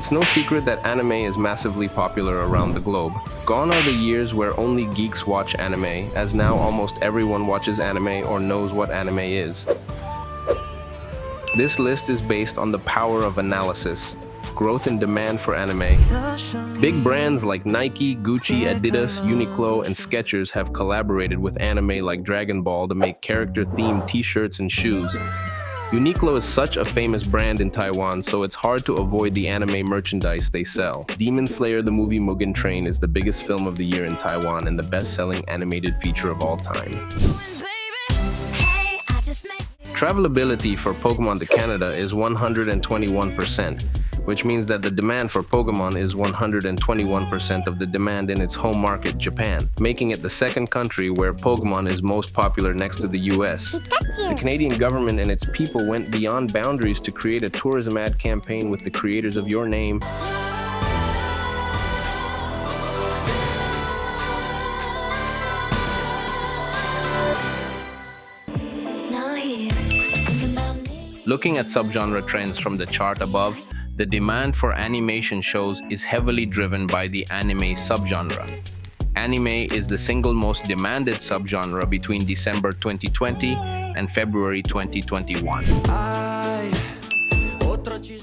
It's no secret that anime is massively popular around the globe. Gone are the years where only geeks watch anime, as now almost everyone watches anime or knows what anime is. This list is based on the power of analysis, growth in demand for anime. Big brands like Nike, Gucci, Adidas, Uniqlo, and Skechers have collaborated with anime like Dragon Ball to make character-themed t-shirts and shoes. Uniqlo is such a famous brand in Taiwan, so it's hard to avoid the anime merchandise they sell. Demon Slayer the movie Mugen Train is the biggest film of the year in Taiwan and the best-selling animated feature of all time. Travelability for Pokemon to Canada is 121%, which means that the demand for Pokemon is 121% of the demand in its home market, Japan, making it the second country where Pokemon is most popular next to the US. The Canadian government and its people went beyond boundaries to create a tourism ad campaign with the creators of Your Name. Looking at subgenre trends from the chart above, the demand for animation shows is heavily driven by the anime subgenre. Anime is the single most demanded subgenre between December 2020 and February 2021.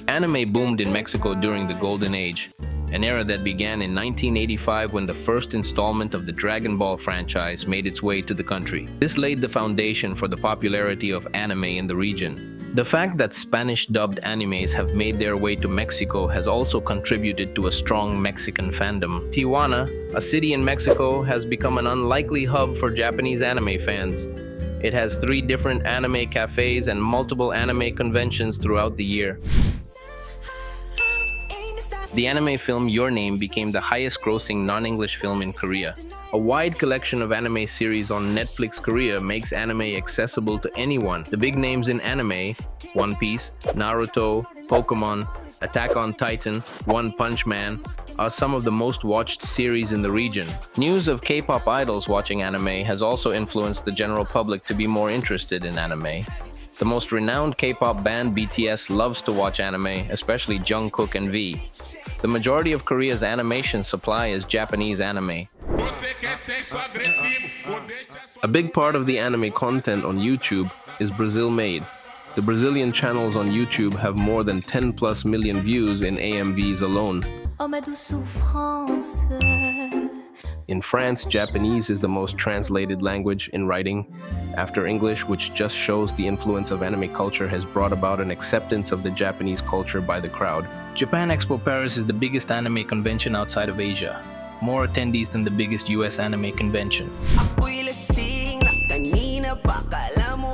Anime boomed in Mexico during the Golden Age, an era that began in 1985 when the first installment of the Dragon Ball franchise made its way to the country. This laid the foundation for the popularity of anime in the region. The fact that Spanish-dubbed animes have made their way to Mexico has also contributed to a strong Mexican fandom. Tijuana, a city in Mexico, has become an unlikely hub for Japanese anime fans. It has 3 different anime cafes and multiple anime conventions throughout the year. The anime film Your Name became the highest-grossing non-English film in Korea. A wide collection of anime series on Netflix Korea makes anime accessible to anyone. The big names in anime, One Piece, Naruto, Pokemon, Attack on Titan, One Punch Man, are some of the most watched series in the region. News of K-pop idols watching anime has also influenced the general public to be more interested in anime. The most renowned K-pop band BTS loves to watch anime, especially Jungkook and V. The majority of Korea's animation supply is Japanese anime. A big part of the anime content on YouTube is Brazil-made. The Brazilian channels on YouTube have more than 10+ million views in AMVs alone. In France, Japanese is the most translated language in writing, after English, which just shows the influence of anime culture has brought about an acceptance of the Japanese culture by the crowd. Japan Expo Paris is the biggest anime convention outside of Asia. More attendees than the biggest US anime convention.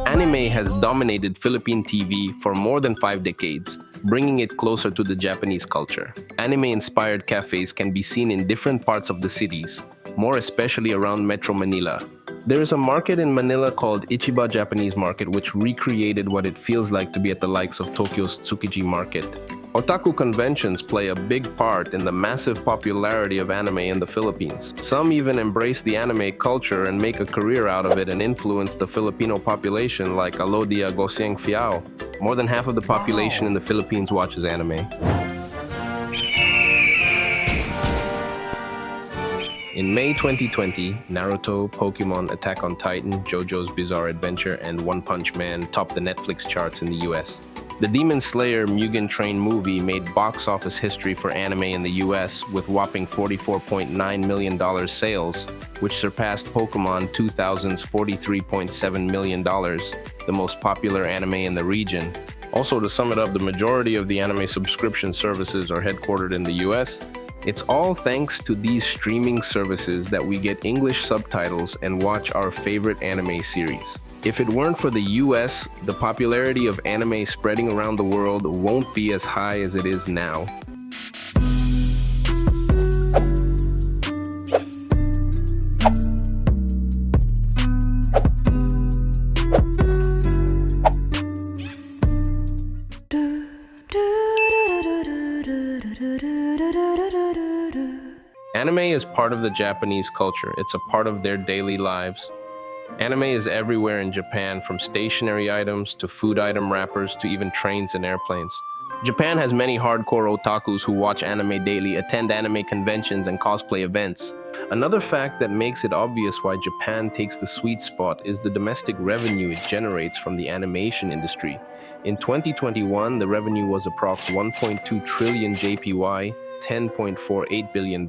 Anime has dominated Philippine TV for more than 5 decades, bringing it closer to the Japanese culture. Anime-inspired cafes can be seen in different parts of the cities, more especially around Metro Manila. There is a market in Manila called Ichiba Japanese Market, which recreated what it feels like to be at the likes of Tokyo's Tsukiji Market. Otaku conventions play a big part in the massive popularity of anime in the Philippines. Some even embrace the anime culture and make a career out of it and influence the Filipino population, like Alodia Gosieng Fiao. More than half of the population in the Philippines watches anime. In May 2020, Naruto, Pokemon, Attack on Titan, JoJo's Bizarre Adventure, and One Punch Man topped the Netflix charts in the US. The Demon Slayer Mugen Train movie made box office history for anime in the US with whopping $44.9 million sales, which surpassed Pokemon 2000's $43.7 million, the most popular anime in the region. Also, to sum it up, the majority of the anime subscription services are headquartered in the US. It's all thanks to these streaming services that we get English subtitles and watch our favorite anime series. If it weren't for the US, the popularity of anime spreading around the world won't be as high as it is now. Anime is part of the Japanese culture. It's a part of their daily lives. Anime is everywhere in Japan, from stationery items to food item wrappers to even trains and airplanes. Japan has many hardcore otakus who watch anime daily, attend anime conventions, and cosplay events. Another fact that makes it obvious why Japan takes the sweet spot is the domestic revenue it generates from the animation industry. In 2021, the revenue was approx 1.2 trillion JPY, $10.48 billion,